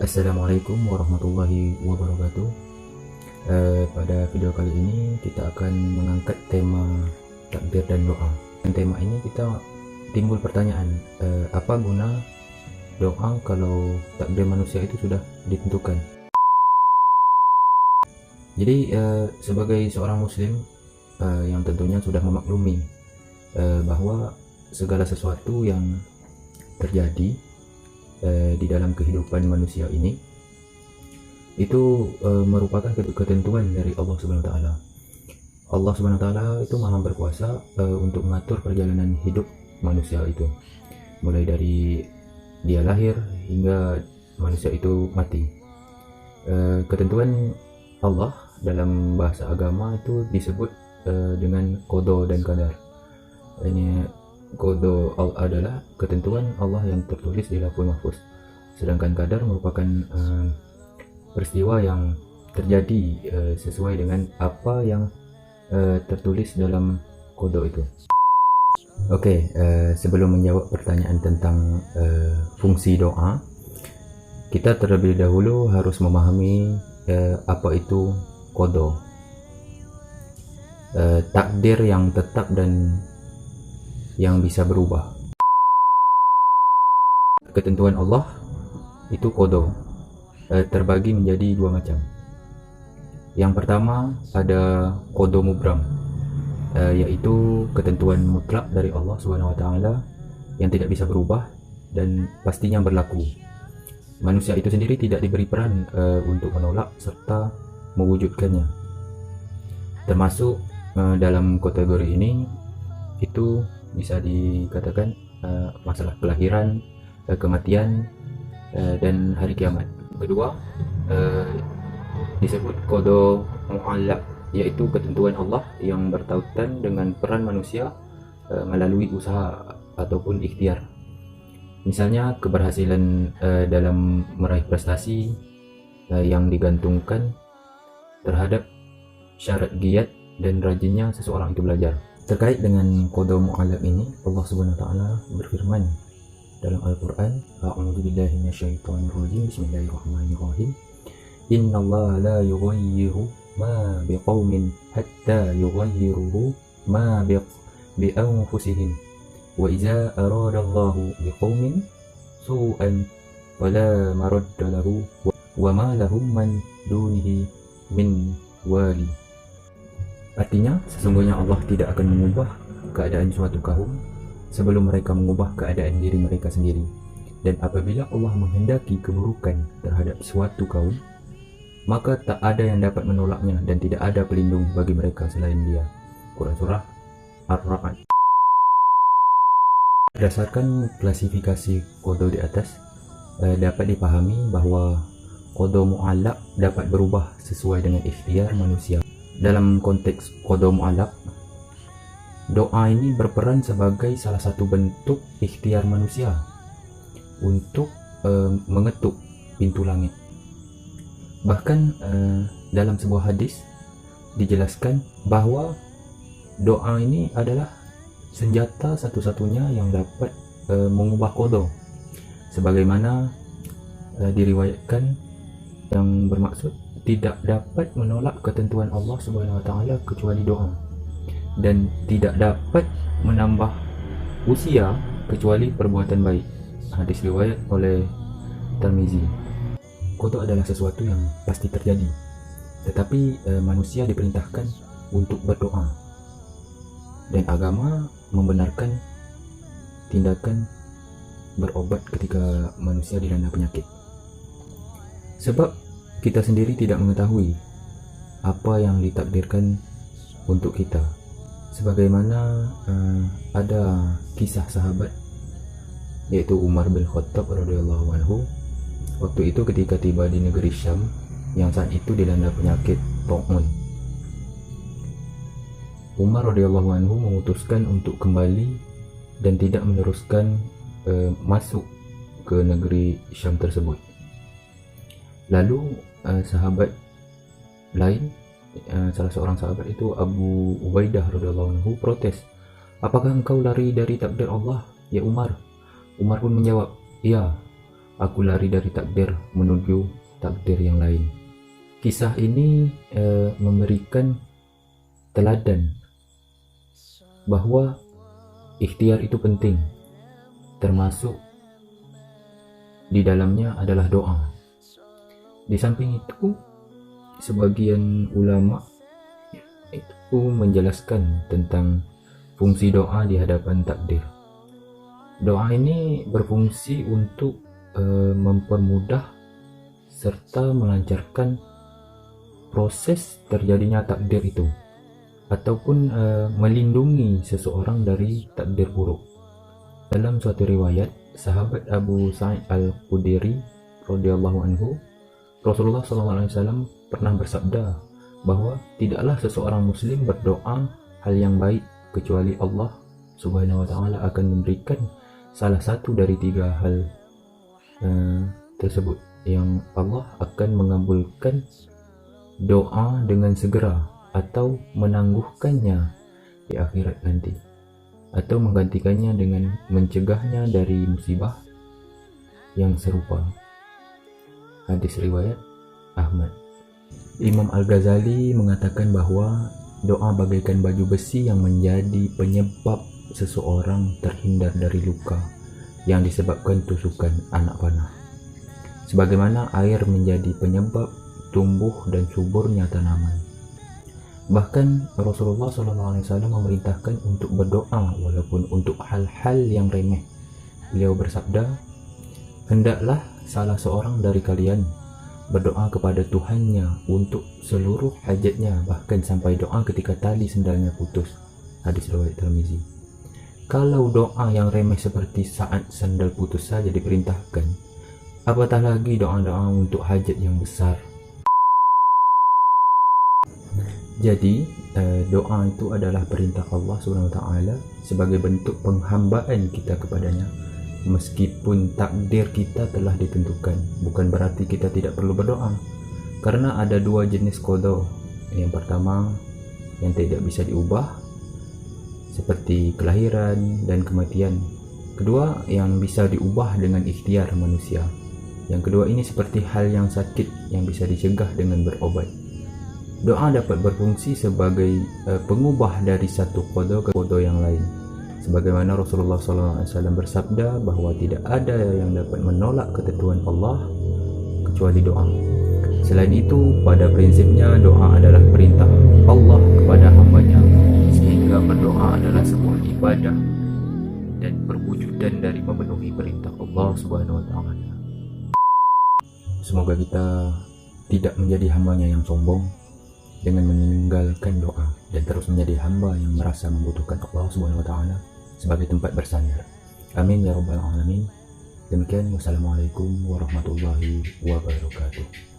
Assalamualaikum warahmatullahi wabarakatuh. Pada video kali ini kita akan mengangkat tema takdir dan doa. Dan tema ini kita timbul pertanyaan, apa guna doa kalau takdir manusia itu sudah ditentukan? Jadi sebagai seorang muslim yang tentunya sudah memaklumi bahwa segala sesuatu yang terjadi di dalam kehidupan manusia ini itu merupakan ketentuan dari Allah Subhanahu wa taala. Allah Subhanahu wa taala itu Maha berkuasa untuk mengatur perjalanan hidup manusia itu, mulai dari dia lahir hingga manusia itu mati. Ketentuan Allah dalam bahasa agama itu disebut dengan qada dan qadar. Ini qada adalah ketentuan Allah yang tertulis di Lauhul Mahfuz, sedangkan qadar merupakan peristiwa yang terjadi sesuai dengan apa yang tertulis dalam qada itu. Oke, sebelum menjawab pertanyaan tentang fungsi doa, kita terlebih dahulu harus memahami apa itu qada. Takdir yang tetap dan yang bisa berubah. Ketentuan Allah itu qada, terbagi menjadi dua macam. Yang pertama ada qada mubram, yaitu ketentuan mutlak dari Allah Subhanahu wa taala yang tidak bisa berubah dan pastinya berlaku. Manusia itu sendiri tidak diberi peran untuk menolak serta mewujudkannya. Termasuk dalam kategori ini itu bisa dikatakan masalah kelahiran, kematian, dan hari kiamat. Kedua, disebut qada mu'allaq, yaitu ketentuan Allah yang bertautan dengan peran manusia melalui usaha ataupun ikhtiar. Misalnya keberhasilan dalam meraih prestasi yang digantungkan terhadap syarat giat dan rajinnya seseorang itu belajar. Terkait dengan qada mu'allaq ini, Allah Subhanahu wa taala berfirman dalam Al-Qur'an, A'udzu billahi minasyaitonir rajim. Bismillahirrahmanirrahim. Innallaha la yughayyiru ma biqaumin hatta yughayyiru ma bi anfusihim. Wa idza aradallahu biqaumin su'an fala maradda lahu wa ma lahum min dunihi min wali. Artinya, sesungguhnya Allah tidak akan mengubah keadaan suatu kaum sebelum mereka mengubah keadaan diri mereka sendiri. Dan apabila Allah menghendaki keburukan terhadap suatu kaum, maka tak ada yang dapat menolaknya dan tidak ada pelindung bagi mereka selain Dia. Quran Surah Ar-Ra'd. Berdasarkan klasifikasi qada di atas, dapat dipahami bahwa qada mu'allaq dapat berubah sesuai dengan ikhtiar manusia. Dalam konteks qada mu'allaq, doa ini berperan sebagai salah satu bentuk ikhtiar manusia untuk mengetuk pintu langit. Bahkan dalam sebuah hadis dijelaskan bahwa doa ini adalah senjata satu-satunya yang dapat mengubah qada, sebagaimana diriwayatkan yang bermaksud tidak dapat menolak ketentuan Allah Subhanahu wa taala kecuali doa, dan tidak dapat menambah usia kecuali perbuatan baik. Hadis riwayat oleh Tirmizi. Qada adalah sesuatu yang pasti terjadi, tetapi manusia diperintahkan untuk berdoa, dan agama membenarkan tindakan berobat ketika manusia dilanda penyakit. Sebab kita sendiri tidak mengetahui apa yang ditakdirkan untuk kita. Sebagaimana ada kisah sahabat, yaitu Umar bin Khattab radhiyallahu anhu. Waktu itu ketika tiba di negeri Syam yang saat itu dilanda penyakit Ta'un, Umar radhiyallahu anhu memutuskan untuk kembali dan tidak meneruskan masuk ke negeri Syam tersebut. Lalu sahabat lain, salah seorang sahabat itu Abu Ubaidah radhiyallahu anhu protes, "Apakah engkau lari dari takdir Allah, ya Umar?" Umar pun menjawab, "Iya, aku lari dari takdir menuju takdir yang lain. Kisah ini memberikan teladan bahwa ikhtiar itu penting, termasuk di dalamnya adalah doa. Di samping itu, sebagian ulama itu menjelaskan tentang fungsi doa di hadapan takdir. Doa ini berfungsi untuk mempermudah serta melancarkan proses terjadinya takdir itu, ataupun melindungi seseorang dari takdir buruk. Dalam suatu riwayat, sahabat Abu Sa'id Al-Khudri radhiyallahu anhu, Rasulullah SAW pernah bersabda bahwa tidaklah seseorang muslim berdoa hal yang baik kecuali Allah Subhanahu wa taala akan memberikan salah satu dari 3 hal tersebut, yang Allah akan mengabulkan doa dengan segera atau menangguhkannya di akhirat nanti, atau menggantikannya dengan mencegahnya dari musibah yang serupa. Hadis riwayat Ahmad. Imam Al-Ghazali mengatakan bahwa doa bagaikan baju besi yang menjadi penyebab seseorang terhindar dari luka yang disebabkan tusukan anak panah, sebagaimana air menjadi penyebab tumbuh dan suburnya tanaman. Bahkan Rasulullah SAW memerintahkan untuk berdoa walaupun untuk hal-hal yang remeh. Beliau bersabda, "Hendaklah salah seorang dari kalian berdoa kepada Tuhannya untuk seluruh hajatnya, bahkan sampai doa ketika tali sendalnya putus." Hadis riwayat Tirmizi. Kalau doa yang remeh seperti saat sandal putus saja diperintahkan, apatah lagi doa-doa untuk hajat yang besar. Jadi doa itu adalah perintah Allah Subhanahu wa taala sebagai bentuk penghambaan kita kepadanya. Meskipun takdir kita telah ditentukan, bukan berarti kita tidak perlu berdoa. Karena ada 2 jenis qada. Yang pertama yang tidak bisa diubah, seperti kelahiran dan kematian. Kedua yang bisa diubah dengan ikhtiar manusia. Yang kedua ini seperti hal yang sakit yang bisa dicegah dengan berobat. Doa dapat berfungsi sebagai pengubah dari satu qada ke qada yang lain. Sebagaimana Rasulullah SAW bersabda bahwa tidak ada yang dapat menolak ketentuan Allah kecuali doa. Selain itu, pada prinsipnya doa adalah perintah Allah kepada hambanya, sehingga berdoa adalah sebuah ibadah dan perwujudan dari memenuhi perintah Allah Subhanahu wa taala. Semoga kita tidak menjadi hambanya yang sombong dengan meninggalkan doa dan terus menjadi hamba yang merasa membutuhkan Allah Subhanahu wa taala sebagai tempat bersandar. Amin ya rabbal alamin. Demikian, wassalamualaikum warahmatullahi wabarakatuh.